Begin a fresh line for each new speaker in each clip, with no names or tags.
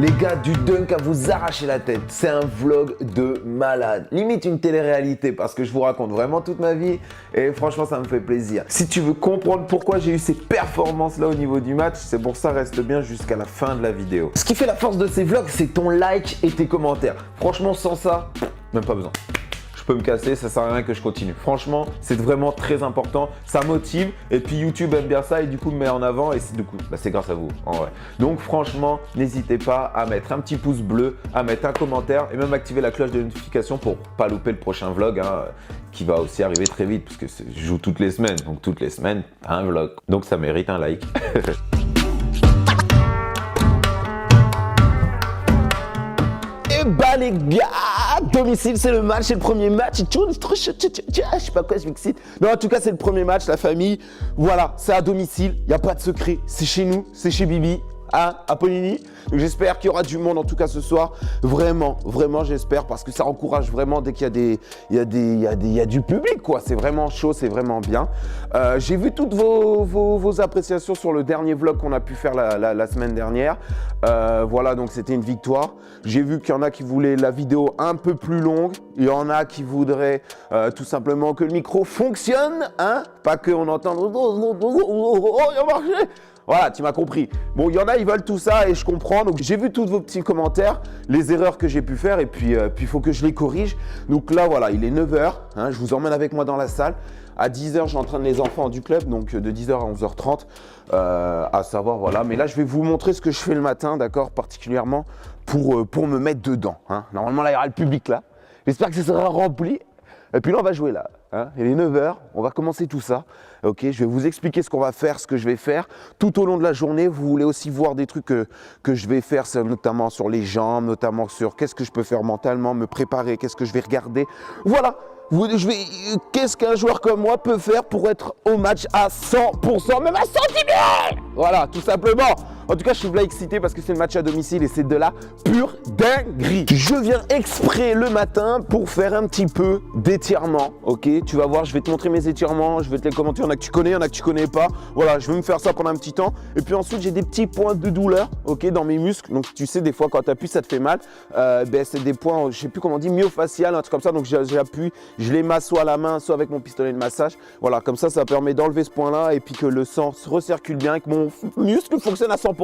Les gars, du dunk à vous arracher la tête. C'est un vlog de malade. Limite une télé-réalité parce que je vous raconte vraiment toute ma vie et franchement, ça me fait plaisir. Si tu veux comprendre pourquoi j'ai eu ces performances-là au niveau du match, c'est pour ça, reste bien jusqu'à la fin de la vidéo. Ce qui fait la force de ces vlogs, c'est ton like et tes commentaires. Franchement, sans ça, même pas besoin. Je peux me casser, ça sert à rien que je continue. Franchement, c'est vraiment très important, ça motive et puis YouTube aime bien ça et du coup me met en avant et du coup, c'est grâce à vous en vrai. Donc franchement, n'hésitez pas à mettre un petit pouce bleu, à mettre un commentaire et même activer la cloche de notification pour pas louper le prochain vlog qui va aussi arriver très vite parce que je joue toutes les semaines, donc toutes les semaines, un vlog. Donc ça mérite un like. Et bah les gars, domicile c'est le match, c'est le premier match. Je sais pas quoi, je m'excite. Non, en tout cas c'est le premier match, la famille. Voilà, c'est à domicile, il n'y a pas de secret. C'est chez nous, c'est chez Bibi, à Ponini. Donc j'espère qu'il y aura du monde en tout cas ce soir. Vraiment, vraiment j'espère parce que ça encourage vraiment dès qu'il y a du public quoi. C'est vraiment chaud, c'est vraiment bien. J'ai vu toutes vos appréciations sur le dernier vlog qu'on a pu faire la semaine dernière. Voilà, donc c'était une victoire. J'ai vu qu'il y en a qui voulaient la vidéo un peu plus longue. Il y en a qui voudraient tout simplement que le micro fonctionne, hein, pas qu'on entende oh, il a marché. Voilà, tu m'as compris. Bon, il y en a, ils veulent tout ça et je comprends. Donc, j'ai vu tous vos petits commentaires, les erreurs que j'ai pu faire et puis il faut que je les corrige. Donc là, voilà, il est 9h. Hein, je vous emmène avec moi dans la salle. À 10h, j'entraîne les enfants du club, donc de 10h à 11h30, à savoir, voilà. Mais là, je vais vous montrer ce que je fais le matin, d'accord, particulièrement pour me mettre dedans. Hein. Normalement, là, il y aura le public là. J'espère que ça sera rempli. Et puis là, on va jouer là. Hein. Il est 9h, on va commencer tout ça. Ok, je vais vous expliquer ce qu'on va faire, ce que je vais faire tout au long de la journée. Vous voulez aussi voir des trucs que je vais faire, notamment sur les jambes, notamment sur qu'est-ce que je peux faire mentalement, me préparer, qu'est-ce que je vais regarder. Voilà, qu'est-ce qu'un joueur comme moi peut faire pour être au match à 100%, même à 110 000. Voilà, tout simplement. En tout cas, je suis là excité parce que c'est le match à domicile et c'est de la pure dinguerie. Je viens exprès le matin pour faire un petit peu d'étirement, ok? Tu vas voir, je vais te montrer mes étirements, je vais te les commenter. Il y en a que tu connais, il y en a que tu connais pas. Voilà, je vais me faire ça pendant un petit temps. Et puis ensuite, j'ai des petits points de douleur, ok, dans mes muscles. Donc, tu sais, des fois, quand tu appuies, ça te fait mal. C'est des points, je sais plus comment on dit, myofascial, un truc comme ça. Donc, j'appuie, je les masse soit à la main, soit avec mon pistolet de massage. Voilà, comme ça permet d'enlever ce point-là et puis que le sang se recircule bien et que mon muscle fonctionne à 100%.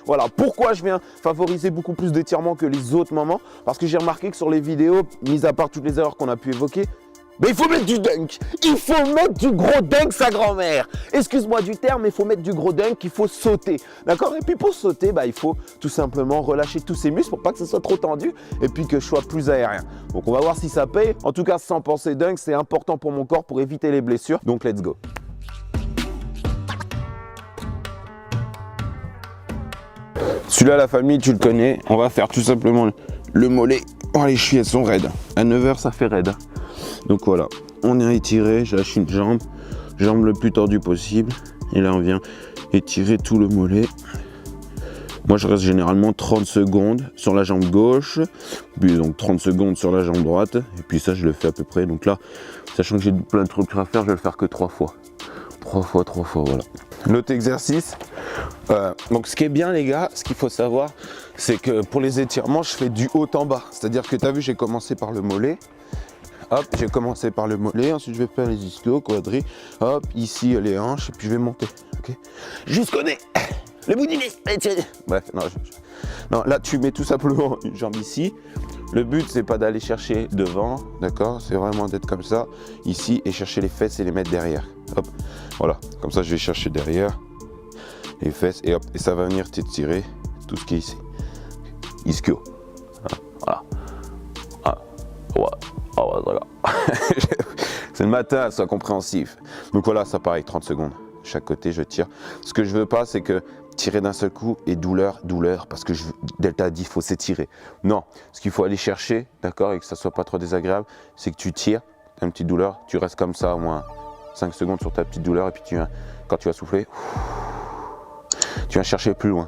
Voilà, pourquoi je viens favoriser beaucoup plus d'étirements que les autres moments? Parce que j'ai remarqué que sur les vidéos, mis à part toutes les erreurs qu'on a pu évoquer, mais il faut mettre du dunk. Il faut mettre du gros dunk, sa grand-mère. Excuse-moi du terme, mais il faut mettre du gros dunk, il faut sauter. D'accord? Et puis pour sauter, il faut tout simplement relâcher tous ses muscles pour pas que ce soit trop tendu et puis que je sois plus aérien. Donc on va voir si ça paye. En tout cas, sans penser dunk, c'est important pour mon corps pour éviter les blessures. Donc let's go. Celui-là, la famille, tu le connais. On va faire tout simplement le mollet. Oh, les chevilles, elles sont raides. À 9h, ça fait raide. Donc voilà, on est étiré, je lâche une jambe le plus tordue possible. Et là, on vient étirer tout le mollet. Moi, je reste généralement 30 secondes sur la jambe gauche, puis donc 30 secondes sur la jambe droite. Et puis ça, je le fais à peu près. Donc là, sachant que j'ai plein de trucs à faire, je vais le faire que 3 fois. 3 fois, voilà. L'autre exercice, donc ce qui est bien les gars, ce qu'il faut savoir, c'est que pour les étirements, je fais du haut en bas. C'est-à-dire que tu as vu, j'ai commencé par le mollet. Hop, j'ai commencé par le mollet, ensuite je vais faire les ischios, quadris, hop, ici les hanches, et puis je vais monter, ok? Jusqu'au nez, le bout du nez, bref, non, là tu mets tout simplement une jambe ici. Le but, c'est pas d'aller chercher devant, d'accord? C'est vraiment d'être comme ça, ici, et chercher les fesses et les mettre derrière. Hop, voilà, comme ça je vais chercher derrière les fesses, et hop, et ça va venir t'étirer tout ce qui est ici. Ischio, voilà. C'est le matin, sois compréhensif. Donc voilà, ça pareil, 30 secondes. Chaque côté, je tire. Ce que je veux pas, c'est que tirer d'un seul coup et douleur, parce que Delta dit, il faut s'étirer. Non, ce qu'il faut aller chercher, d'accord, et que ça soit pas trop désagréable, c'est que tu tires, tu as une petite douleur, tu restes comme ça au moins 5 secondes sur ta petite douleur, et puis quand tu vas souffler, tu vas chercher plus loin.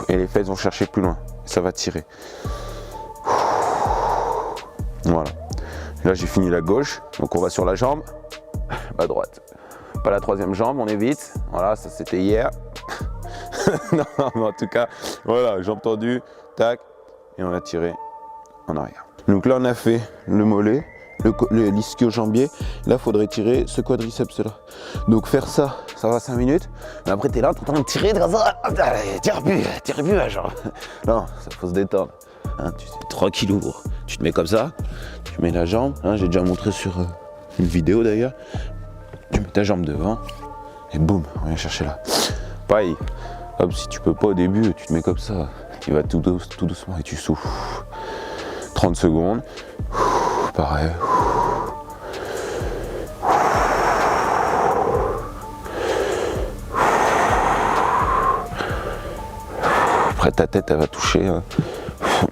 Et les fesses vont chercher plus loin, ça va tirer. Voilà. Là, j'ai fini la gauche, donc on va sur la jambe, à droite. Pas la troisième jambe, on évite. Voilà, ça c'était hier. Non, mais en tout cas, voilà, jambes tendues, tac, et on va tirer en arrière. Donc là, on a fait le mollet, l'ischio-jambier. Là, il faudrait tirer ce quadriceps là. Donc faire ça, ça va 5 minutes. Mais après, tu es là, tu es en train de tirer, comme ça. Tire plus, la jambe. Non, ça faut se détendre. Hein, tu es tranquillou, gros. Tu te mets comme ça, tu mets la jambe. Hein, j'ai déjà montré sur une vidéo d'ailleurs. Tu mets ta jambe devant et boum, on vient chercher là. Pareil, hop, si tu peux pas au début, tu te mets comme ça. Tu vas tout doucement et tu souffles. 30 secondes. Pareil. Après ta tête elle va toucher. Hein.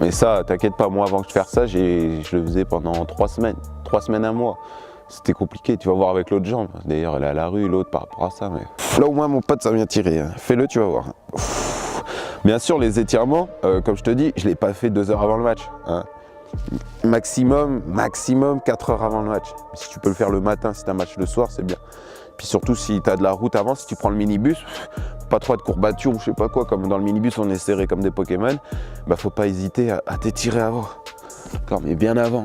Mais ça, t'inquiète pas, moi avant que je fasse ça, je le faisais pendant 3 semaines. 3 semaines, un mois. C'était compliqué, tu vas voir avec l'autre jambe. D'ailleurs, elle est à la rue, l'autre par rapport à ça. Mais... Là au moins mon pote ça vient tirer. Hein. Fais-le, tu vas voir. Bien sûr, les étirements, comme je te dis, je ne l'ai pas fait 2 heures avant le match. Hein. Maximum 4 heures avant le match. Si tu peux le faire le matin, si tu as un match le soir, c'est bien. Puis surtout, si tu as de la route avant, si tu prends le minibus, pas trop de courbatures ou je sais pas quoi, comme dans le minibus, on est serré comme des Pokémon, bah faut pas hésiter à t'étirer avant. D'accord, mais bien avant.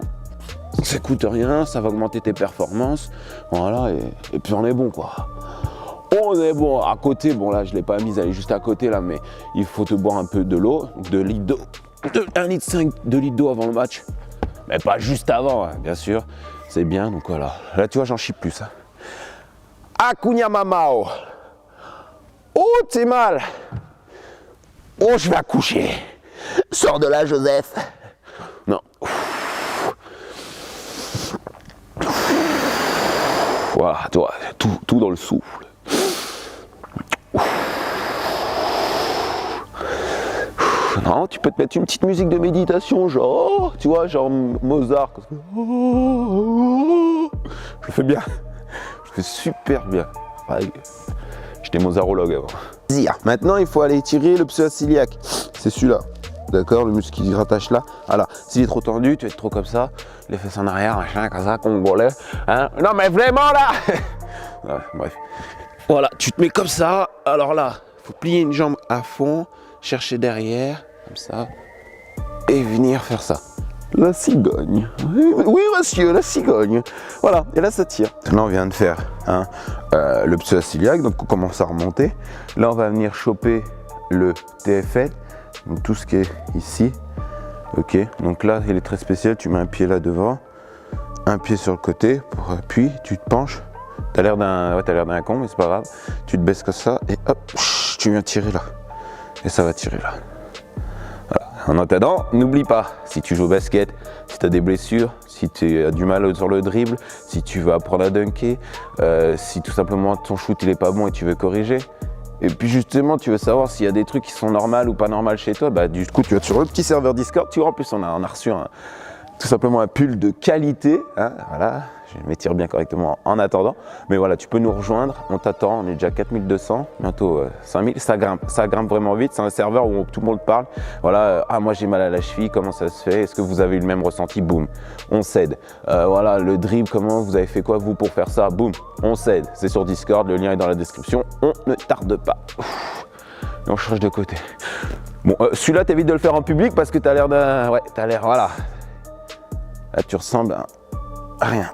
Ça coûte rien, ça va augmenter tes performances. Voilà, et puis on est bon, quoi. On est bon. À côté, bon là, je l'ai pas mise, elle est juste à côté là, mais il faut te boire un peu de l'eau, 2 litres d'eau. 1,5 litre, 2 litres d'eau avant le match, mais pas juste avant, hein, bien sûr, c'est bien, donc voilà. Là, tu vois, j'en chie plus. Hein. Akunya Mamao. Oh, t'es mal. Oh, je vais accoucher. Sors de là, Joseph. Non. Voilà, toi, tout dans le souffle. Non, tu peux te mettre une petite musique de méditation, genre, tu vois, genre Mozart. Je fais bien, je fais super bien. J'étais mozarologue avant. Maintenant, il faut aller étirer le pseudo-ciliaque. C'est celui-là, d'accord, le muscle qui se rattache là. Voilà, s'il est trop tendu, tu vas être trop comme ça, les fesses en arrière, machin, comme ça, congolais. Hein, non, mais vraiment là. Ouais, bref. Voilà, tu te mets comme ça. Alors là, il faut plier une jambe à fond, chercher derrière. Comme ça, et venir faire ça. La cigogne. Oui, monsieur, la cigogne. Voilà, et là, ça tire. Là, on vient de faire hein, le pseudo-ciliaque, donc on commence à remonter. Là, on va venir choper le TFL, donc tout ce qui est ici. Ok, donc là, il est très spécial. Tu mets un pied là devant, un pied sur le côté, puis tu te penches. T'as l'air d'un con, mais c'est pas grave. Tu te baisses comme ça, et hop, tu viens tirer là. Et ça va tirer là. En attendant, n'oublie pas, si tu joues au basket, si tu as des blessures, si tu as du mal sur le dribble, si tu veux apprendre à dunker, si tout simplement ton shoot il est pas bon et tu veux corriger, et puis justement tu veux savoir s'il y a des trucs qui sont normaux ou pas normaux chez toi, bah du coup tu vas sur le petit serveur Discord, tu vois en plus on a reçu tout simplement un pull de qualité, hein, voilà. Je m'étire bien correctement en attendant. Mais voilà, tu peux nous rejoindre. On t'attend. On est déjà 4200, bientôt 5000. Ça grimpe vraiment vite. C'est un serveur où tout le monde parle. Voilà, ah, moi j'ai mal à la cheville. Comment ça se fait? Est-ce que vous avez eu le même ressenti? Boum, on s'aide. Voilà, le dribble, comment vous avez fait quoi vous pour faire ça? Boum, on s'aide. C'est sur Discord. Le lien est dans la description. On ne tarde pas. Et on change de côté. Bon, celui-là, t'évites de le faire en public parce que t'as l'air d'un. Ouais, t'as l'air. Voilà. Là, tu ressembles à rien.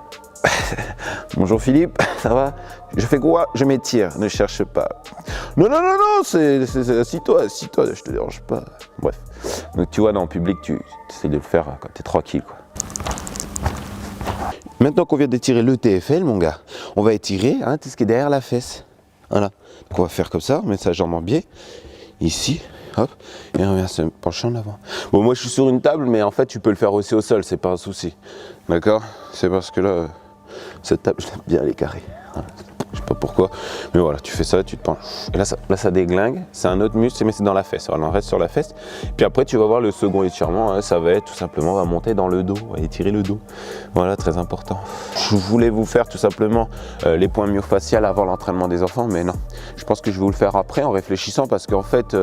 Bonjour Philippe, ça va? Je fais quoi? Je m'étire, ne cherche pas. Non, assis-toi, je te dérange pas. Bref. Donc tu vois, dans le public, tu essaies de le faire quand tu es tranquille, quoi. Maintenant qu'on vient d'étirer le TFL, mon gars, on va étirer hein, tout ce qui est derrière la fesse. Voilà. Donc on va faire comme ça, on met sa jambe en biais, ici, hop, et on vient se pencher en avant. Bon, moi je suis sur une table, mais en fait tu peux le faire aussi au sol, c'est pas un souci. D'accord? C'est parce que là, cette table, j'aime bien les carrés. Voilà. Je sais pas pourquoi, mais voilà, tu fais ça, tu te penches. Et là, ça déglingue, c'est un autre muscle, mais c'est dans la fesse. Alors, on reste sur la fesse. Puis après, tu vas voir le second étirement, hein, ça va être tout simplement, on va monter dans le dos, on va étirer le dos. Voilà, très important. Je voulais vous faire tout simplement les points myofaciales avant l'entraînement des enfants, mais non. Je pense que je vais vous le faire après en réfléchissant, parce qu'en fait,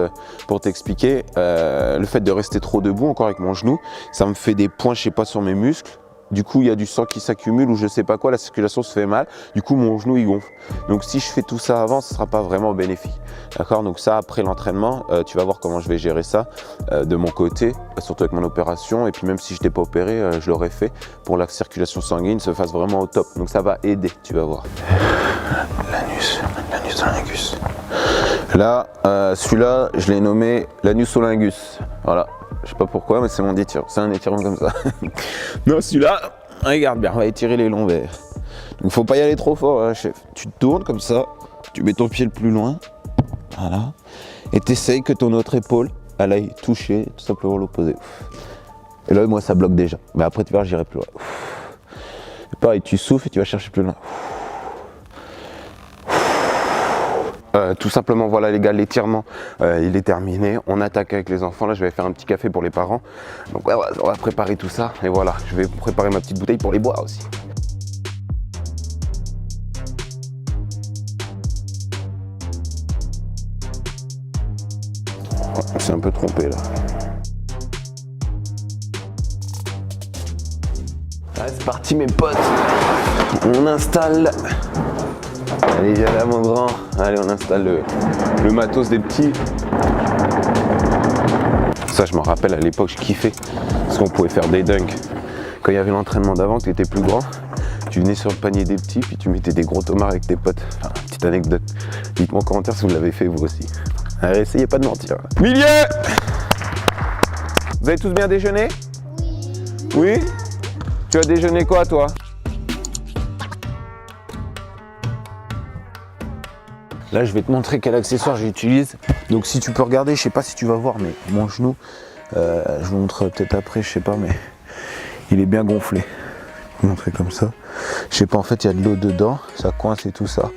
pour t'expliquer, le fait de rester trop debout, encore avec mon genou, ça me fait des points, je sais pas, sur mes muscles. Du coup, il y a du sang qui s'accumule ou je sais pas quoi, la circulation se fait mal. Du coup, mon genou, il gonfle. Donc, si je fais tout ça avant, ce sera pas vraiment bénéfique. D'accord? Donc ça, après l'entraînement, tu vas voir comment je vais gérer ça de mon côté, surtout avec mon opération. Et puis même si je n'étais pas opéré, je l'aurais fait pour que la circulation sanguine se fasse vraiment au top. Donc ça va aider, tu vas voir. L'anus olingus. Là, celui-là, je l'ai nommé l'anus olingus. Voilà. Je sais pas pourquoi, mais c'est mon étirement. C'est un étirement comme ça. Non, celui-là, regarde bien, on va étirer les lombaires. Donc faut pas y aller trop fort, hein, chef. Tu te tournes comme ça, tu mets ton pied le plus loin. Voilà. Et t'essayes que ton autre épaule, elle aille toucher tout simplement l'opposé. Et là, moi, ça bloque déjà. Mais après, tu verras, j'irai plus loin. Et pareil, tu souffles et tu vas chercher plus loin. Tout simplement, voilà les gars, l'étirement, il est terminé. On attaque avec les enfants. Là, je vais faire un petit café pour les parents. Donc, ouais, on va préparer tout ça. Et voilà, je vais préparer ma petite bouteille pour les boire aussi. On s'est un peu trompé là. Allez, c'est parti mes potes. On installe. Allez, viens là mon grand. Allez, on installe le matos des petits. Ça, je me rappelle à l'époque, je kiffais. Parce qu'on pouvait faire des dunks. Quand il y avait l'entraînement d'avant, tu étais plus grand. Tu venais sur le panier des petits, puis tu mettais des gros tomards avec tes potes. Enfin, petite anecdote. Dites-moi en commentaire si vous l'avez fait vous aussi. Allez, essayez pas de mentir. Milieu! Vous avez tous bien déjeuné? Oui. Oui? Tu as déjeuné quoi, toi? Là, je vais te montrer quel accessoire j'utilise. Donc, si tu peux regarder, je sais pas si tu vas voir, mais mon genou, je vous montrerai peut-être après, je sais pas, mais il est bien gonflé. Je vais vous montrer comme ça. Je sais pas, en fait, il y a de l'eau dedans, ça coince et tout ça.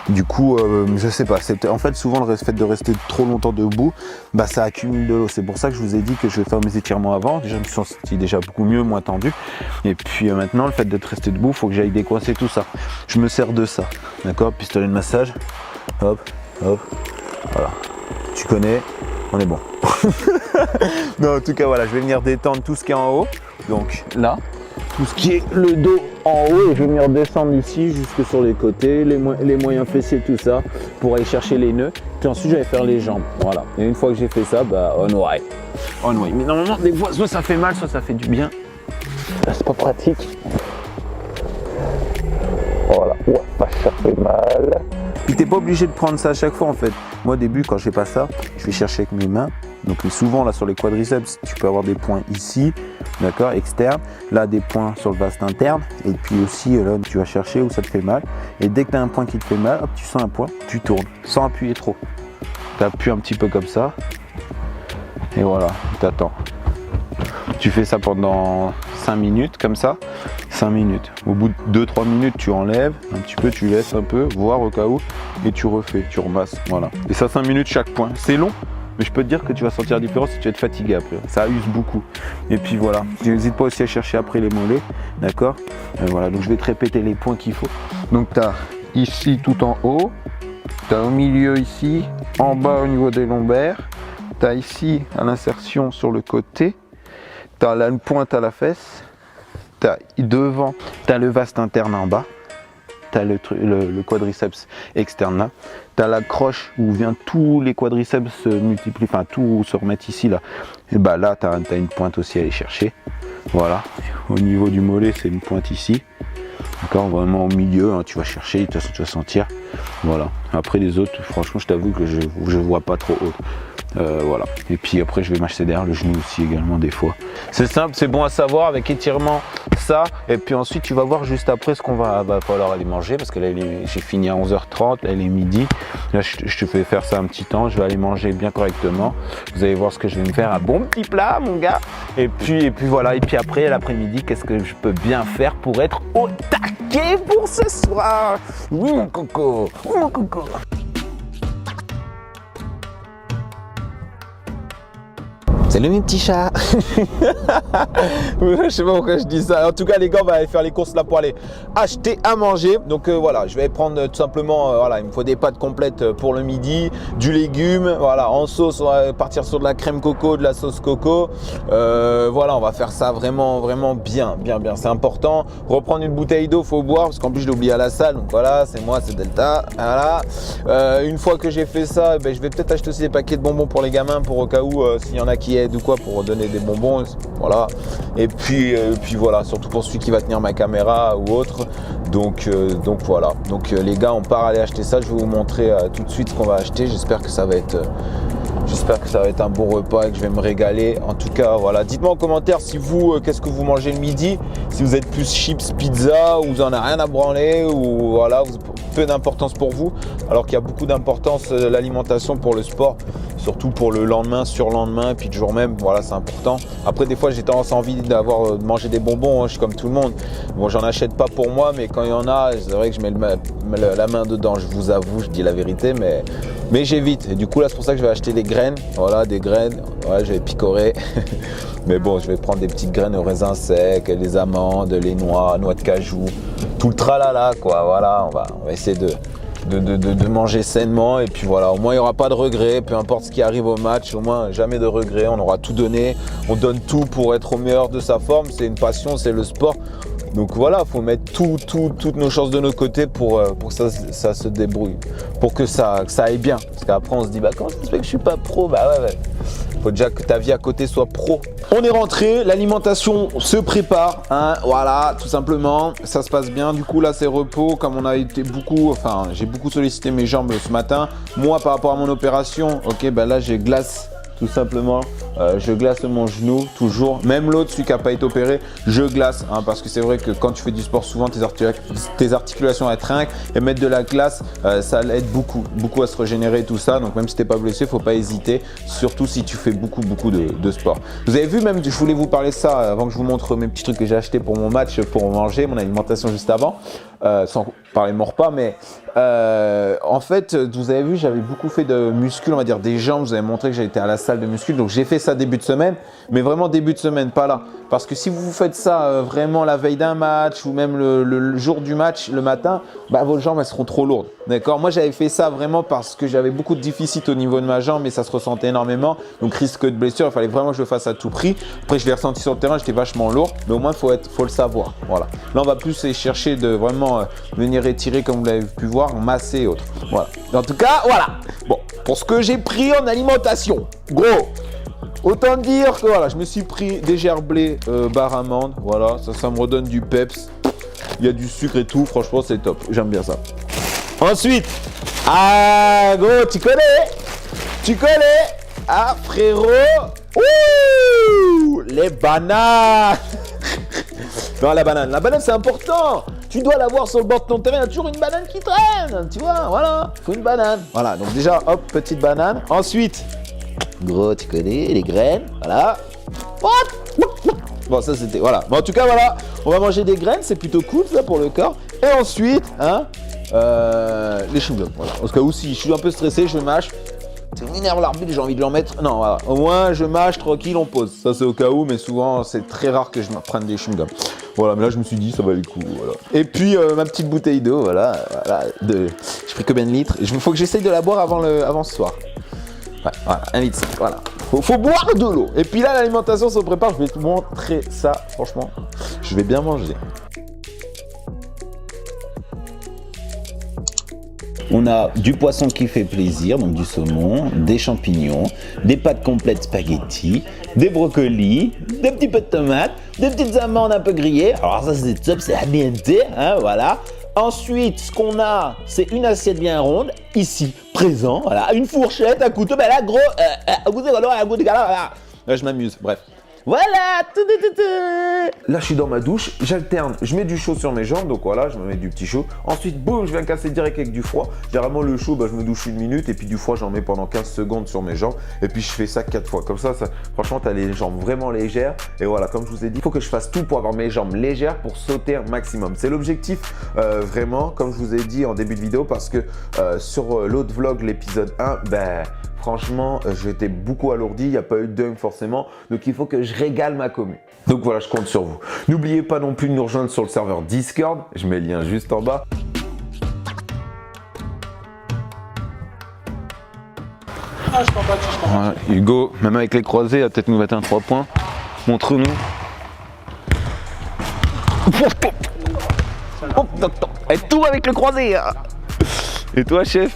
Du coup, je sais pas. En fait, souvent, le fait de rester trop longtemps debout, bah, ça accumule de l'eau. C'est pour ça que je vous ai dit que je vais faire mes étirements avant. Déjà, je me suis senti déjà beaucoup mieux, moins tendu. Et puis maintenant, le fait de rester debout, il faut que j'aille décoincer tout ça. Je me sers de ça. D'accord? Pistolet de massage. Hop, hop. Voilà. Tu connais, on est bon. Non, en tout cas, voilà, je vais venir détendre tout ce qui est en haut. Donc là, tout ce qui est le dos en haut, et je vais venir descendre ici jusque sur les côtés, les moyens fessiers, tout ça, pour aller chercher les nœuds. Puis ensuite, je vais faire les jambes. Voilà. Et une fois que j'ai fait ça, bah, on way. On way. Mais normalement, des fois, soit ça fait mal, soit ça fait du bien. Là, c'est pas pratique. Voilà. Ouais, ça fait mal. Puis t'es pas obligé de prendre ça à chaque fois en fait. Moi au début quand je fais pas ça, je vais chercher avec mes mains. Donc souvent là sur les quadriceps, tu peux avoir des points ici, d'accord, externes. Là des points sur le vaste interne. Et puis aussi là tu vas chercher où ça te fait mal. Et dès que tu as un point qui te fait mal, hop, tu sens un point, tu tournes sans appuyer trop. Tu appuies un petit peu comme ça. Et voilà, tu attends. Tu fais ça pendant 5 minutes comme ça, 5 minutes. Au bout de 2-3 minutes, tu enlèves un petit peu, tu laisses un peu, voir au cas où, et tu refais, tu remasses, voilà. Et ça 5 minutes chaque point. C'est long, mais je peux te dire que tu vas sentir la différence si tu vas être fatigué après. Ça use beaucoup. Et puis voilà, n'hésite pas aussi à chercher après les mollets, d'accord? Voilà, donc je vais te répéter les points qu'il faut. Donc tu as ici tout en haut, tu as au milieu ici, en bas au niveau des lombaires, tu as ici à l'insertion sur le côté, tu as là une pointe à la fesse, tu as devant, tu as le vaste interne en bas, tu as le quadriceps externe là, tu as la croche où vient tous les quadriceps se multiplient, enfin tout se remettre ici là, et bah là tu as une pointe aussi à aller chercher, voilà. Au niveau du mollet c'est une pointe ici, d'accord, vraiment au milieu, hein, tu vas chercher, de toute façon tu vas sentir, voilà. Après les autres, franchement je t'avoue que je vois pas trop haut. Voilà. Et puis après je vais m'acheter derrière le genou aussi également des fois. C'est simple, c'est bon à savoir avec étirement ça. Et puis ensuite tu vas voir juste après ce qu'on va falloir aller manger. Parce que là j'ai fini à 11h30, là il est midi. Là je te fais faire ça un petit temps, je vais aller manger bien correctement. Vous allez voir ce que je vais me faire, un bon petit plat mon gars. Et puis voilà, et puis après l'après-midi, qu'est-ce que je peux bien faire pour être au taquet pour ce soir. Oui mon coco, oui mon coco. Salut mes petits chats. Je sais pas pourquoi je dis ça. En tout cas les gars, on va aller faire les courses là pour aller acheter à manger. Donc voilà, je vais prendre tout simplement, voilà, il me faut des pâtes complètes pour le midi, du légume, voilà, en sauce, on va partir sur de la crème coco, de la sauce coco. Voilà, on va faire ça vraiment bien. C'est important. Reprendre une bouteille d'eau, faut boire parce qu'en plus je l'ai oublié à la salle. Donc voilà, c'est moi, c'est Delta. Voilà. Une fois que j'ai fait ça, ben, je vais peut-être acheter aussi des paquets de bonbons pour les gamins, pour au cas où s'il y en a qui aident ou quoi, pour donner des bonbons. Voilà. Et puis voilà, surtout pour celui qui va tenir ma caméra ou autre. Donc voilà. Donc les gars, on part aller acheter ça. Je vais vous montrer tout de suite ce qu'on va acheter. J'espère que ça va être un bon repas et que je vais me régaler. En tout cas, voilà. Dites-moi en commentaire si vous, qu'est-ce que vous mangez le midi. Si vous êtes plus chips, pizza, ou vous en avez rien à branler, ou voilà, peu d'importance pour vous. Alors qu'il y a beaucoup d'importance l'alimentation pour le sport, surtout pour le lendemain, surlendemain, et puis le jour même. Voilà, c'est important. Après, des fois, j'ai tendance à envie de manger des bonbons. Hein, je suis comme tout le monde. Bon, j'en achète pas pour moi, mais quand il y en a, c'est vrai que je mets la main dedans. Je vous avoue, je dis la vérité, mais j'évite. Et du coup, là, c'est pour ça que je vais acheter des graines. Voilà, des graines. Ouais, je vais picorer. Mais bon, je vais prendre des petites graines au raisin sec, les amandes, les noix de cajou, tout le tralala, quoi. Voilà, on va essayer de manger sainement. Et puis voilà, au moins, il n'y aura pas de regrets. Peu importe ce qui arrive au match, au moins, jamais de regrets. On aura tout donné. On donne tout pour être au meilleur de sa forme. C'est une passion, c'est le sport. Donc voilà, il faut mettre toutes nos chances de notre côté pour que ça se débrouille, pour que ça aille bien. Parce qu'après, on se dit, bah comment ça se fait que je suis pas pro? Bah ouais. Faut déjà que ta vie à côté soit pro. On est rentré, l'alimentation se prépare, hein, voilà, tout simplement. Ça se passe bien. Du coup, là, c'est repos. Comme on a été j'ai beaucoup sollicité mes jambes ce matin. Moi, par rapport à mon opération, ok, ben là, j'ai glace. Tout simplement, je glace mon genou toujours. Même l'autre, celui qui n'a pas été opéré, je glace. Hein, parce que c'est vrai que quand tu fais du sport, souvent tes articulations elles trinquent. Et mettre de la glace, ça aide beaucoup à se régénérer et tout ça. Donc même si tu n'es pas blessé, il ne faut pas hésiter. Surtout si tu fais beaucoup de sport. Vous avez vu, même, je voulais vous parler de ça avant que je vous montre mes petits trucs que j'ai achetés pour mon match, pour manger, mon alimentation juste avant. Sans parler de mon repas, mais en fait, vous avez vu, j'avais beaucoup fait de muscu, on va dire des jambes. Vous avez montré que j'ai été à la salle de muscu, donc j'ai fait ça début de semaine, mais vraiment début de semaine, pas là. Parce que si vous faites ça vraiment la veille d'un match ou même le jour du match, le matin, bah, vos jambes elles seront trop lourdes. D'accord? Moi, j'avais fait ça vraiment parce que j'avais beaucoup de déficit au niveau de ma jambe et ça se ressentait énormément. Donc, risque de blessure, il fallait vraiment que je le fasse à tout prix. Après, je l'ai ressenti sur le terrain, j'étais vachement lourd, mais au moins, faut le savoir. Voilà. Là, on va plus aller chercher de vraiment venir étirer, comme vous l'avez pu voir, masser et autres. Voilà. En tout cas, voilà. Bon, pour ce que j'ai pris en alimentation, gros. Autant dire que voilà, je me suis pris des gerblés barre amande. Voilà, ça me redonne du peps. Il y a du sucre et tout. Franchement, c'est top. J'aime bien ça. Ensuite, gros, tu connais, ah frérot, ouh, les bananes. Non, la banane c'est important. Tu dois l'avoir sur le bord de ton terrain. Il y a toujours une banane qui traîne. Tu vois, voilà, il faut une banane. Voilà, donc déjà, hop, petite banane. Ensuite, gros, tu connais, les graines, voilà. Bon, ça c'était, voilà. Bon, en tout cas, voilà, on va manger des graines, c'est plutôt cool ça pour le corps. Et ensuite, les chewing-gums, voilà. Parce que aussi, je suis un peu stressé, je mâche. Ça m'énerve l'arbitre, j'ai envie de l'en mettre. Non, voilà. Au moins, je mâche tranquille, on pose. Ça, c'est au cas où, mais souvent, c'est très rare que je prenne des chewing-gums. Voilà, mais là, je me suis dit, ça valait le coup. Voilà. Et puis, ma petite bouteille d'eau, voilà. J'ai pris combien de litres? Il faut que j'essaye de la boire avant ce soir. Ouais, voilà, 1,5 litre, voilà. Faut boire de l'eau. Et puis là, l'alimentation se prépare. Je vais te montrer ça, franchement. Je vais bien manger. On a du poisson qui fait plaisir, donc du saumon, des champignons, des pâtes complètes spaghetti, des brocolis, des petits peu de tomates, des petites amandes un peu grillées. Alors ça c'est top, c'est ambienté, hein, voilà. Ensuite, ce qu'on a, c'est une assiette bien ronde, ici, présent, voilà, une fourchette, un couteau, ben là, gros, voilà. Là, je m'amuse, bref. Voilà. Là, je suis dans ma douche, j'alterne, je mets du chaud sur mes jambes, donc voilà, je me mets du petit chaud. Ensuite, boum, je viens casser direct avec du froid. Généralement, le chaud, bah, je me douche 1 minute et puis du froid, j'en mets pendant 15 secondes sur mes jambes. Et puis, je fais ça 4 fois. Comme ça, franchement, tu as les jambes vraiment légères. Et voilà, comme je vous ai dit, il faut que je fasse tout pour avoir mes jambes légères pour sauter un maximum. C'est l'objectif, vraiment, comme je vous ai dit en début de vidéo, parce que sur l'autre vlog, l'épisode 1, ben, Franchement, j'étais beaucoup alourdi, il n'y a pas eu de dunk forcément. Donc il faut que je régale ma commu. Donc voilà, je compte sur vous. N'oubliez pas non plus de nous rejoindre sur le serveur Discord. Je mets le lien juste en bas. Voilà, Hugo, même avec les croisés, il va peut-être nous mettre un 3 points. Montre-nous. Et tout avec le croisé. Et toi, chef?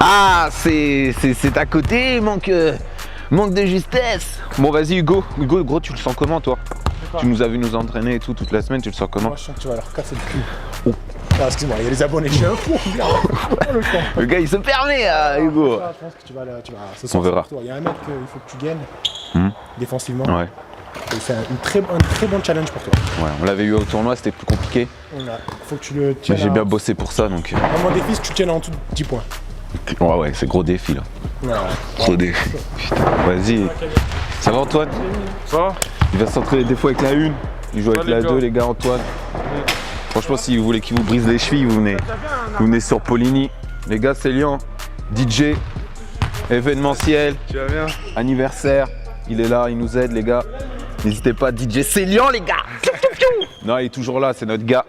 Ah, c'est à côté, manque de justesse. Bon, vas-y, Hugo. Hugo, gros, tu le sens comment, toi? Tu nous as vu nous entraîner et tout toute la semaine, tu le sens comment?
Moi, je sens que tu vas leur casser le cul. Oh. Ah, excuse-moi, il y a les abonnés, je suis un fou.
Le gars, il se permet, Hugo.
Je pense que tu vas ce soir,
on verra.
Il y a un mec qu'il faut que tu gagnes défensivement.
Ouais.
Et c'est un très bon challenge pour toi.
Ouais, on l'avait eu au tournoi, c'était plus compliqué.
Faut que tu le tiennes.
Mais j'ai bien bossé pour ça, donc.
Mon défi, c'est que tu tiennes en dessous de 10 points.
Ouais, c'est gros défi là. Ouais. Gros défi. Putain, vas-y. Ça va, Antoine?
Ça va?
Il va s'entraîner des fois avec la 1. Il joue avec la 2, les gars, Antoine. Franchement, si vous voulez qu'il vous brise les chevilles, vous venez sur Poligny. Les gars, c'est Lian, DJ, événementiel,
Tu vas bien?
anniversaire. Il est là, il nous aide, les gars. N'hésitez pas, DJ Célian, les gars. Non, il est toujours là, c'est notre gars.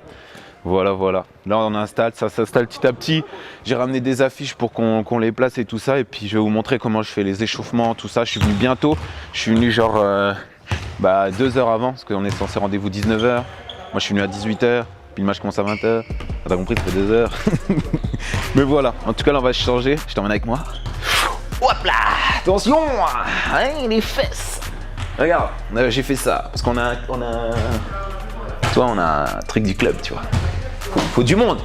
Voilà. Là, on installe, ça s'installe petit à petit. J'ai ramené des affiches pour qu'on les place et tout ça. Et puis, je vais vous montrer comment je fais les échauffements, tout ça. Je suis venu bientôt. Je suis venu genre 2 heures avant, parce qu'on est censé rendez-vous 19h. Moi, je suis venu à 18h. Puis le match commence à 20h. T'as compris, ça fait 2 heures. Mais voilà, en tout cas, là, on va changer. Je t'emmène avec moi. Hop là! Attention! Hein, les fesses! Regarde, j'ai fait ça. Parce qu'on a on a un truc du club, tu vois. Il faut du monde!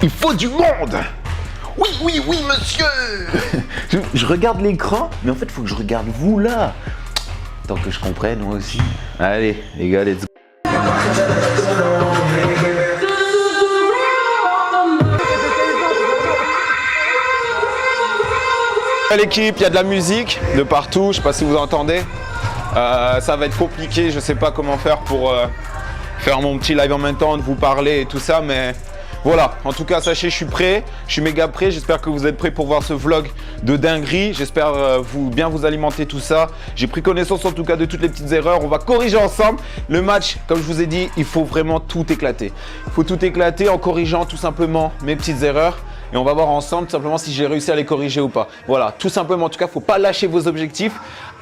Il faut du monde! Oui, monsieur! je regarde l'écran, mais en fait, il faut que je regarde vous là. Tant que je comprenne, moi aussi. Allez, les gars, let's go! L'équipe, il y a de la musique de partout, je sais pas si vous entendez. Ça va être compliqué, je sais pas comment faire pour faire mon petit live en même temps, de vous parler et tout ça, mais voilà. En tout cas, sachez, je suis prêt, je suis méga prêt. J'espère que vous êtes prêts pour voir ce vlog de dinguerie. J'espère bien vous alimenter tout ça. J'ai pris connaissance en tout cas de toutes les petites erreurs. On va corriger ensemble. Le match, comme je vous ai dit, il faut vraiment tout éclater. Il faut tout éclater en corrigeant tout simplement mes petites erreurs. Et on va voir ensemble tout simplement si j'ai réussi à les corriger ou pas. Voilà, tout simplement. En tout cas, il ne faut pas lâcher vos objectifs.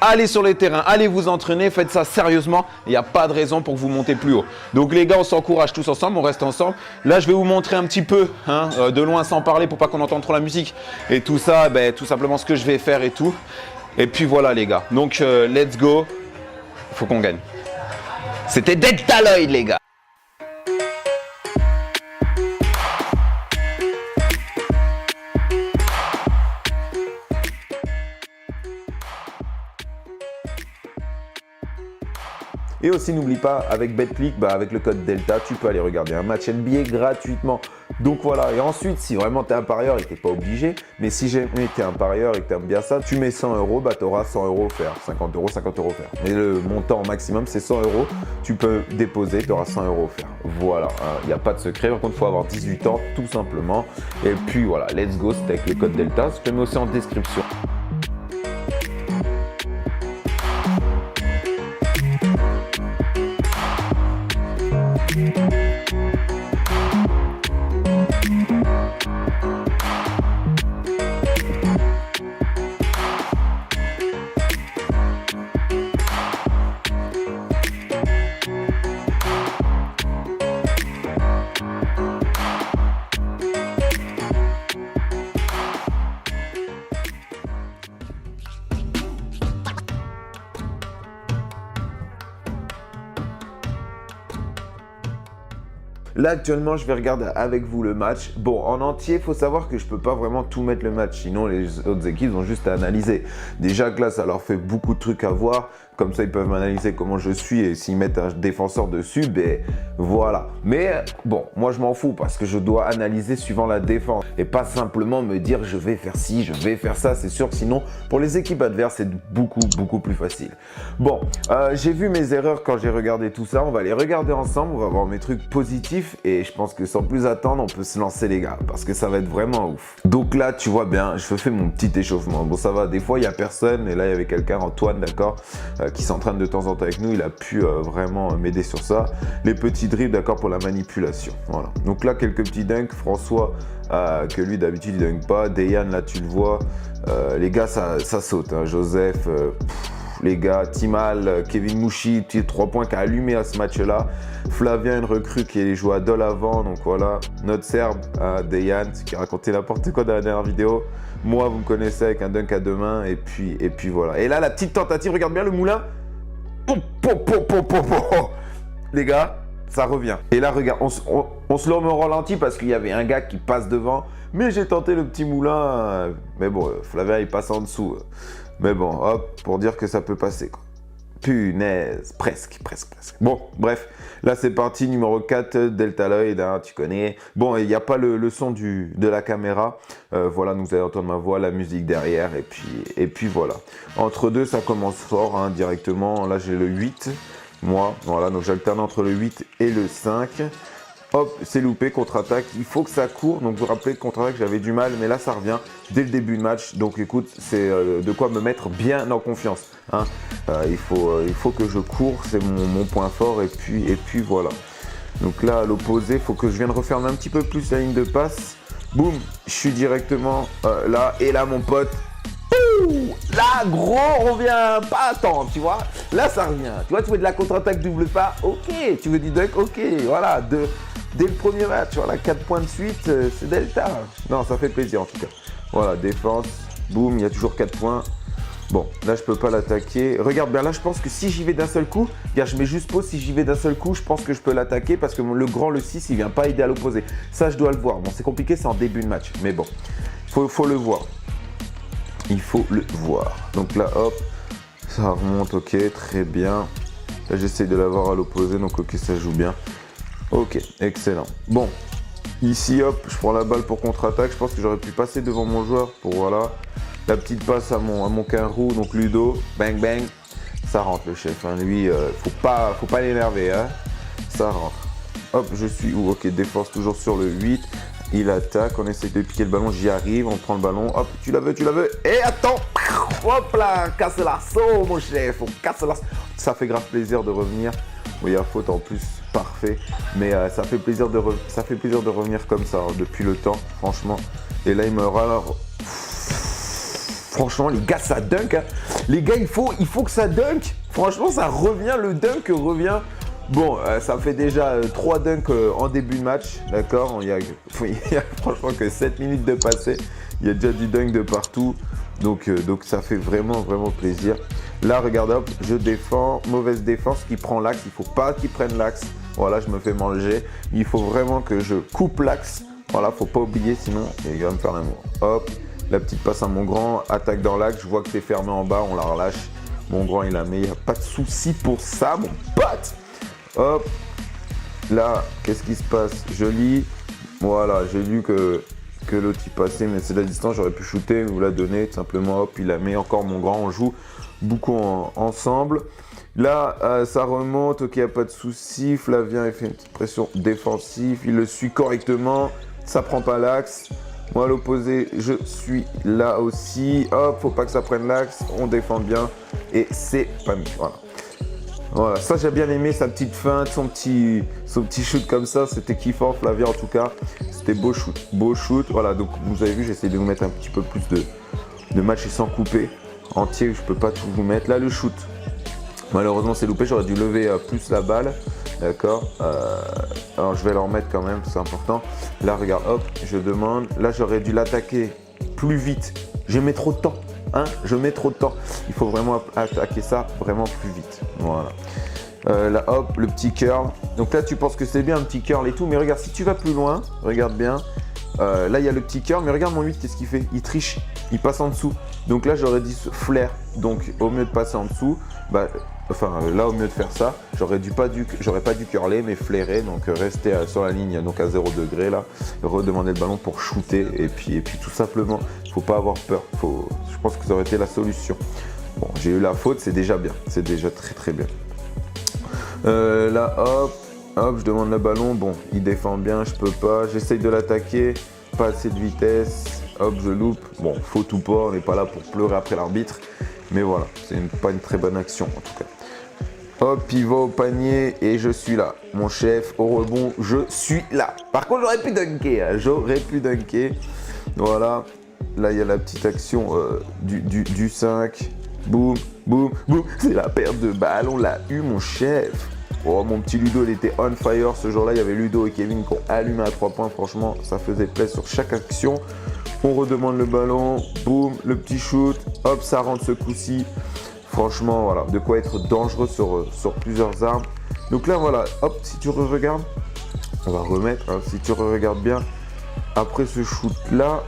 Allez sur les terrains, allez vous entraîner, faites ça sérieusement. Il n'y a pas de raison pour que vous montez plus haut. Donc les gars, on s'encourage tous ensemble, on reste ensemble. Là, je vais vous montrer un petit peu, de loin sans parler pour pas qu'on entende trop la musique. Et tout ça, tout simplement ce que je vais faire et tout. Et puis voilà les gars. Donc let's go. Il faut qu'on gagne. C'était Delta Lloyd les gars. Et aussi, n'oublie pas, avec BetClick, avec le code Delta, tu peux aller regarder un match NBA gratuitement. Donc voilà, et ensuite, si vraiment tu es un parieur et que tu n'es pas obligé, mais si jamais tu es un parieur et que tu aimes bien ça, tu mets 100 €, tu auras 100 € offerts, 50 €, 50 € offerts. Mais le montant maximum, c'est 100 €. Tu peux déposer, tu auras 100 € offerts. Voilà, il n'y a pas de secret. Par contre, il faut avoir 18 ans, tout simplement. Et puis voilà, let's go, c'est avec le code Delta. Je te mets aussi en description. Là actuellement je vais regarder avec vous le match. Bon, en entier, il faut savoir que je peux pas vraiment tout mettre le match, sinon les autres équipes ont juste à analyser. Déjà que là ça leur fait beaucoup de trucs à voir. Comme ça, ils peuvent m'analyser comment je suis et s'ils mettent un défenseur dessus, ben voilà. Mais bon, moi, je m'en fous parce que je dois analyser suivant la défense et pas simplement me dire je vais faire ci, je vais faire ça. C'est sûr que sinon, pour les équipes adverses, c'est beaucoup plus facile. Bon, j'ai vu mes erreurs quand j'ai regardé tout ça. On va les regarder ensemble. On va voir mes trucs positifs et je pense que sans plus attendre, on peut se lancer, les gars, parce que ça va être vraiment ouf. Donc là, tu vois bien, je fais mon petit échauffement. Bon, ça va. Des fois, il y a personne et là, il y avait quelqu'un, Antoine, d'accord, qui s'entraîne de temps en temps avec nous. Il a pu vraiment m'aider sur ça. Les petits dribbles, d'accord, pour la manipulation. Voilà. Donc là, quelques petits dunks. François, que lui, d'habitude, il dunk pas. Dayan, là, tu le vois. Les gars, ça saute. Hein. Joseph, les gars, Timal, Kevin Mouchi, petit 3 points qui a allumé à ce match-là. Flavien, une recrue qui est joué à Dole avant. Donc voilà. Notre Serbe, Dayan, qui a raconté n'importe quoi dans la dernière vidéo. Moi, vous me connaissez avec un dunk à 2 mains. Et puis voilà. Et là, la petite tentative, regarde bien le moulin. Les gars, ça revient. Et là, regarde, on se le remet au ralenti parce qu'il y avait un gars qui passe devant. Mais j'ai tenté le petit moulin. Mais bon, Flavien, il passe en dessous. Mais bon, hop, pour dire que ça peut passer, quoi. Punaise, presque. Bon, bref, là c'est parti, numéro 4, Delta Lloyd, hein, tu connais. Bon, il n'y a pas le son de la caméra. Voilà, donc vous allez entendre ma voix, la musique derrière, et puis voilà. Entre deux, ça commence fort, hein, directement. Là, j'ai le 8, moi. Voilà, donc j'alterne entre le 8 et le 5. Hop, c'est loupé, contre-attaque, il faut que ça court. Donc vous vous rappelez, contre-attaque, j'avais du mal, mais là ça revient dès le début de match. Donc écoute, c'est de quoi me mettre bien en confiance. Hein. Il faut que je cours, c'est mon point fort, et puis voilà. Donc là, à l'opposé, il faut que je vienne refermer un petit peu plus la ligne de passe. Boum, je suis directement là, et là mon pote, là, gros, on vient pas attendre, tu vois. Là, ça revient. Tu vois, tu veux de la contre-attaque double pas, ok. Tu veux du dunk, ok. Voilà, dès le premier match, voilà, 4 points de suite, c'est Delta. Non, ça fait plaisir en tout cas. Voilà, défense, boum, il y a toujours 4 points. Bon, là, je peux pas l'attaquer. Regarde bien, là, je pense que si j'y vais d'un seul coup, regarde, je mets juste pause. Si j'y vais d'un seul coup, je pense que je peux l'attaquer parce que le grand, le 6, il vient pas aider à l'opposé. Ça, je dois le voir. Bon, c'est compliqué, c'est en début de match. Mais bon, faut le voir. Il faut le voir. Donc là, hop, ça remonte, ok, très bien. Là, j'essaye de l'avoir à l'opposé, donc ok, ça joue bien. Ok, excellent. Bon, ici, hop, je prends la balle pour contre-attaque. Je pense que j'aurais pu passer devant mon joueur pour, voilà, la petite passe à mon quinrou, donc Ludo, bang, bang. Ça rentre, le chef, hein. Lui, faut pas l'énerver, hein. Ça rentre. Hop, je suis où? Ok, défense toujours sur le 8. Il attaque, on essaie de piquer le ballon, j'y arrive, on prend le ballon, hop, tu la veux, et attends, hop là, casse l'assaut, mon chef, on casse l'assaut. Ça fait grave plaisir de revenir. Bon, il y a faute en plus, parfait, mais ça fait plaisir de revenir comme ça, hein, depuis le temps, franchement. Et là, il me râle. Franchement, les gars, ça dunk, hein. Les gars, il faut que ça dunk. Franchement, ça revient, le dunk revient. Bon, ça fait déjà 3 dunks en début de match, d'accord. Il y a franchement que 7 minutes de passé. Il y a déjà du dunk de partout. Donc ça fait vraiment plaisir. Là, regarde, hop, je défends. Mauvaise défense qui prend l'axe. Il ne faut pas qu'il prenne l'axe. Voilà, je me fais manger. Il faut vraiment que je coupe l'axe. Voilà, faut pas oublier, sinon il va me faire l'amour. Hop, la petite passe à mon grand. Attaque dans l'axe. Je vois que c'est fermé en bas. On la relâche. Mon grand, il a mis. Il n'y a pas de souci pour ça, mon pote. Hop, là, qu'est-ce qui se passe? Je lis, voilà, j'ai lu que l'autre y passait, mais c'est la distance, j'aurais pu shooter, vous la donner, tout simplement, hop, il la met, encore mon grand, on joue beaucoup ensemble. Là, ça remonte, ok, il n'y a pas de souci, Flavien, il fait une petite pression défensive, il le suit correctement, ça prend pas l'axe. Moi, à l'opposé, je suis là aussi, hop, faut pas que ça prenne l'axe, on défend bien, et c'est pas mis, voilà. Voilà, ça j'ai bien aimé, sa petite feinte, son petit shoot comme ça, c'était kiffant, Flavien en tout cas, c'était beau shoot, voilà, donc vous avez vu, j'essaie de vous mettre un petit peu plus de matchs sans couper, entier, je peux pas tout vous mettre, là le shoot, malheureusement c'est loupé, j'aurais dû lever plus la balle, d'accord, alors je vais leur mettre quand même, c'est important, là regarde, hop, je demande, là j'aurais dû l'attaquer plus vite, je mets trop de temps. Hein, je mets trop de temps. Il faut vraiment attaquer ça vraiment plus vite. Voilà. Là, hop, le petit curl. Donc là, tu penses que c'est bien un petit curl et tout. Mais regarde, si tu vas plus loin, regarde bien. Là, il y a le petit cœur, mais regarde mon 8, qu'est-ce qu'il fait? Il triche, il passe en dessous. Donc là, j'aurais dit flair. Donc au mieux de passer en dessous, là, au mieux de faire ça, j'aurais pas dû curler, mais flairer. Donc rester sur la ligne, donc à 0 degré là, redemander le ballon pour shooter. Et puis tout simplement, il ne faut pas avoir peur. Je pense que ça aurait été la solution. Bon, j'ai eu la faute, c'est déjà bien. C'est déjà très très bien. Là, hop, je demande le ballon. Bon, il défend bien, je peux pas. J'essaye de l'attaquer, pas assez de vitesse. Hop, je loupe. Bon, faute ou pas, on n'est pas là pour pleurer après l'arbitre. Mais voilà, c'est pas une très bonne action en tout cas. Hop, il va au panier et je suis là. Mon chef, au rebond, je suis là. Par contre, j'aurais pu dunker. Voilà. Là, il y a la petite action du 5. Boum, boum, boum. C'est la perte de balle, on l'a eu, mon chef. Oh, mon petit Ludo, il était on fire. Ce jour-là, il y avait Ludo et Kevin qui ont allumé à 3 points. Franchement, ça faisait plaisir sur chaque action. On redemande le ballon. Boum, le petit shoot. Hop, ça rentre ce coup-ci. Franchement, voilà, de quoi être dangereux sur plusieurs armes. Donc là, voilà, hop, si tu regardes, on va remettre, hein, si tu regardes bien, après ce shoot-là,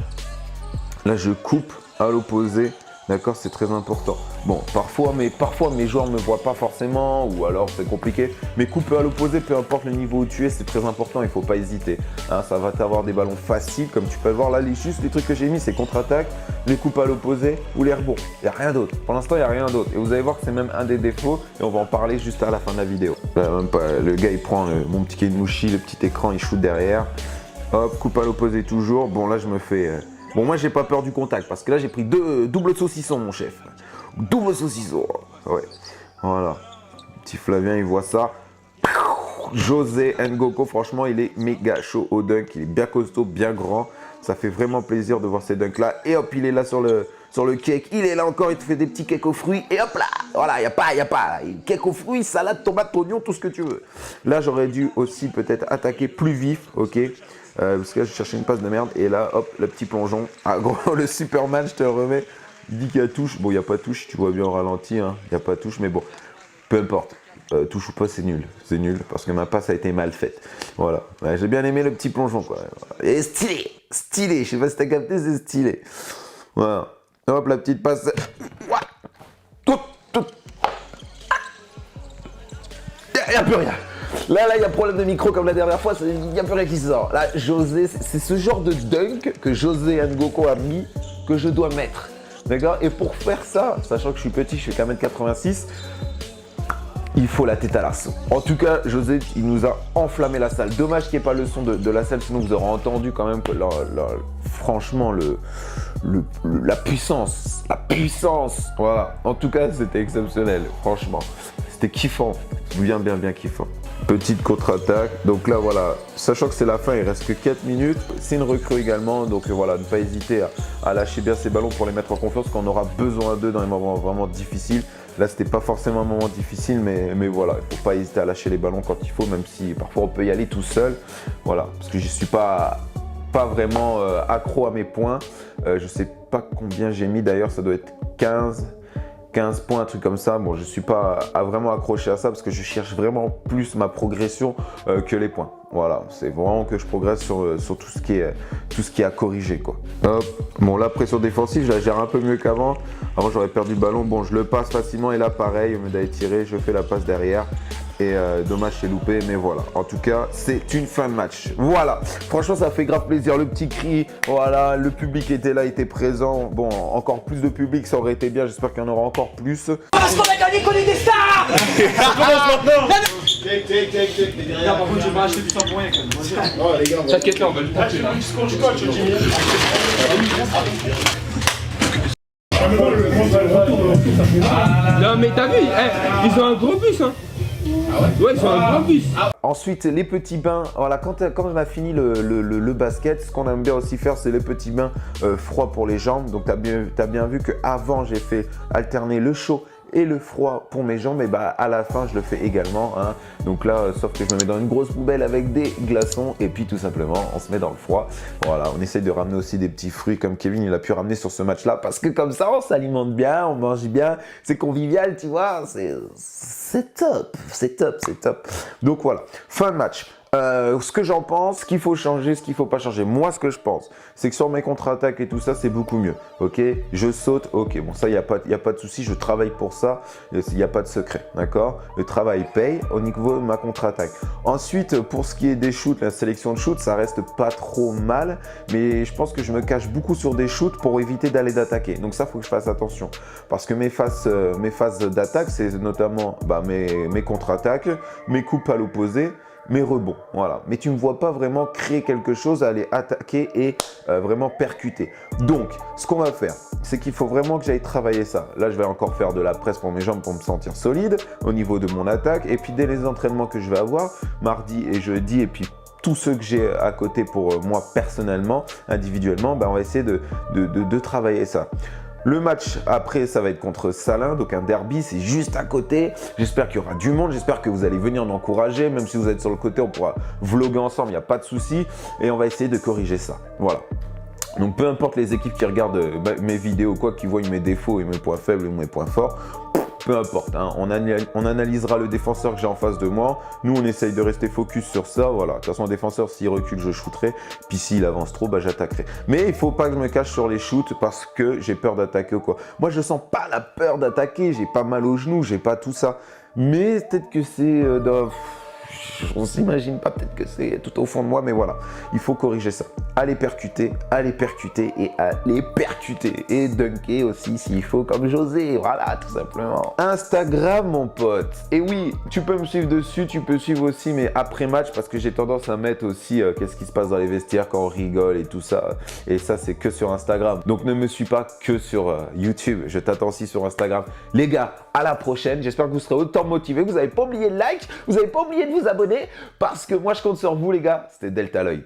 là, je coupe à l'opposé. D'accord, c'est très important. Bon, parfois mes joueurs ne me voient pas forcément, ou alors c'est compliqué. Mais couper à l'opposé, peu importe le niveau où tu es, c'est très important, il ne faut pas hésiter. Hein, ça va t'avoir des ballons faciles, comme tu peux le voir là, juste les trucs que j'ai mis, c'est contre-attaque, les coupes à l'opposé ou les rebonds. Il n'y a rien d'autre. Pour l'instant, il n'y a rien d'autre. Et vous allez voir que c'est même un des défauts, et on va en parler juste à la fin de la vidéo. Là, même pas, le gars, il prend mon petit Kenmushi, le petit écran, il shoot derrière. Hop, coupe à l'opposé toujours. Bon, là, je me fais... Bon, moi, j'ai pas peur du contact parce que là, j'ai pris double saucisson, mon chef. Double saucisson. Ouais. Voilà. Petit Flavien, il voit ça. José Ngoko, franchement, il est méga chaud au dunk. Il est bien costaud, bien grand. Ça fait vraiment plaisir de voir ces dunks-là. Et hop, il est là sur le cake. Il est là encore, il te fait des petits cakes aux fruits. Et hop là, voilà, il n'y a pas. Cake aux fruits, salade, tomate, oignon, tout ce que tu veux. Là, j'aurais dû aussi peut-être attaquer plus vif, ok. Parce que là, je cherchais une passe de merde. Et là, hop, le petit plongeon. Ah, gros, le Superman, je te le remets. Il dit qu'il y a touche. Bon, il n'y a pas touche, tu vois bien au ralenti. Hein. Il n'y a pas touche, mais bon, peu importe. Touche ou pas, c'est nul. C'est nul parce que ma passe a été mal faite. Voilà. Ouais, j'ai bien aimé le petit plongeon, quoi. Et stylé. Stylé. Je sais pas si t'as capté, c'est stylé. Voilà. Hop, la petite passe. Tout. Il n'y a plus rien. Là, il y a problème de micro comme la dernière fois, il n'y a plus rien qui sort. Là, José, c'est ce genre de dunk que José Ngoko a mis que je dois mettre. D'accord? Et pour faire ça, sachant que je suis petit, je fais qu'à 1m86, il faut la tête à l'arceau. En tout cas, José, il nous a enflammé la salle. Dommage qu'il n'y ait pas le son de la salle, sinon vous aurez entendu quand même que franchement, la puissance. Voilà. En tout cas, c'était exceptionnel, franchement. C'était kiffant, bien kiffant. Petite contre-attaque. Donc là, voilà, sachant que c'est la fin, il reste que 4 minutes. C'est une recrue également, donc voilà, ne pas hésiter à lâcher bien ces ballons pour les mettre en confiance quand on aura besoin d'eux dans les moments vraiment difficiles. Là, c'était pas forcément un moment difficile, mais voilà, il ne faut pas hésiter à lâcher les ballons quand il faut, même si parfois on peut y aller tout seul. Voilà, parce que je ne suis pas vraiment accro à mes points. Je sais pas combien j'ai mis d'ailleurs, ça doit être 15 points, un truc comme ça. Bon, je ne suis pas vraiment accroché à ça parce que je cherche vraiment plus ma progression que les points. Voilà, c'est vraiment que je progresse sur tout ce qui est à corriger, quoi. Hop. Bon, la pression défensive, je la gère un peu mieux qu'avant. Avant, j'aurais perdu le ballon. Bon, je le passe facilement et là, pareil, au lieu d'aller tirer, je fais la passe derrière. Et dommage, c'est loupé, mais voilà. En tout cas, c'est une fin de match. Voilà. Franchement, ça fait grave plaisir. Le petit cri, voilà. Le public était là, était présent. Bon, encore plus de public, ça aurait été bien. J'espère qu'il y en aura encore plus.
Parce qu'on a gagné, qu'on est des stars.
Ça commence maintenant.
Par contre, j'ai pas acheté du sang pour rien quand même.
Non, les gars,
T'inquiète là, on va le
je fais un petit scotch, Jimmy.
Non mais t'as vu, ils ont un gros bus hein. Ouais, ils ont un gros bus.
Ensuite, les petits bains. Voilà, quand on a fini le basket, ce qu'on aime bien aussi faire, c'est les petits bains froids pour les jambes. Donc, t'as bien vu qu'avant, j'ai fait alterner le chaud et le froid pour mes jambes. Et bah, à la fin, je le fais également. Hein. Donc là, sauf que je me mets dans une grosse poubelle avec des glaçons. Et puis, tout simplement, on se met dans le froid. Voilà, on essaye de ramener aussi des petits fruits comme Kevin, il a pu ramener sur ce match-là. Parce que comme ça, on s'alimente bien, on mange bien. C'est convivial, tu vois. C'est top. Donc voilà, fin de match. Ce que j'en pense, ce qu'il faut changer, ce qu'il faut pas changer. Moi, ce que je pense, c'est que sur mes contre-attaques et tout ça, c'est beaucoup mieux. Ok, je saute, ok, bon ça, il n'y a pas de souci, je travaille pour ça, il n'y a pas de secret, d'accord? Le travail paye au niveau de ma contre-attaque. Ensuite, pour ce qui est des shoots, la sélection de shoots, ça reste pas trop mal, mais je pense que je me cache beaucoup sur des shoots pour éviter d'aller d'attaquer. Donc ça, il faut que je fasse attention, parce que mes phases d'attaque, c'est notamment mes contre-attaques, mes coupes à l'opposé, mes rebonds, voilà. Mais tu ne me vois pas vraiment créer quelque chose, aller attaquer et vraiment percuter. Donc, ce qu'on va faire, c'est qu'il faut vraiment que j'aille travailler ça. Là, je vais encore faire de la presse pour mes jambes pour me sentir solide au niveau de mon attaque. Et puis, dès les entraînements que je vais avoir, mardi et jeudi, et puis tous ceux que j'ai à côté pour moi personnellement, individuellement, on va essayer de travailler ça. Le match après, ça va être contre Salins, donc un derby, c'est juste à côté. J'espère qu'il y aura du monde, j'espère que vous allez venir m'encourager. Même si vous êtes sur le côté, on pourra vlogger ensemble, il n'y a pas de souci. Et on va essayer de corriger ça. Voilà. Donc peu importe les équipes qui regardent mes vidéos, quoi, qui voient mes défauts et mes points faibles et mes points forts, peu importe, hein, on analysera le défenseur que j'ai en face de moi. Nous, on essaye de rester focus sur ça. Voilà. De toute façon, le défenseur, s'il recule, je shooterai. Puis s'il avance trop, j'attaquerai. Mais il ne faut pas que je me cache sur les shoots parce que j'ai peur d'attaquer ou quoi. Moi, je ne sens pas la peur d'attaquer. J'ai pas mal aux genoux, j'ai pas tout ça. Mais peut-être que c'est... on ne s'imagine pas, peut-être que c'est tout au fond de moi, mais voilà, il faut corriger ça. Allez percuter et allez percuter. Et dunker aussi s'il faut, comme José, voilà, tout simplement. Instagram, mon pote. Et oui, tu peux me suivre dessus, tu peux suivre aussi mes après-match parce que j'ai tendance à mettre aussi qu'est-ce qui se passe dans les vestiaires quand on rigole et tout ça. Et ça, c'est que sur Instagram. Donc ne me suis pas que sur YouTube, je t'attends aussi sur Instagram. Les gars, à la prochaine. J'espère que vous serez autant motivés. Vous n'avez pas oublié le like, vous n'avez pas oublié de vous abonner parce que moi, je compte sur vous, les gars. C'était Delta Lloyd.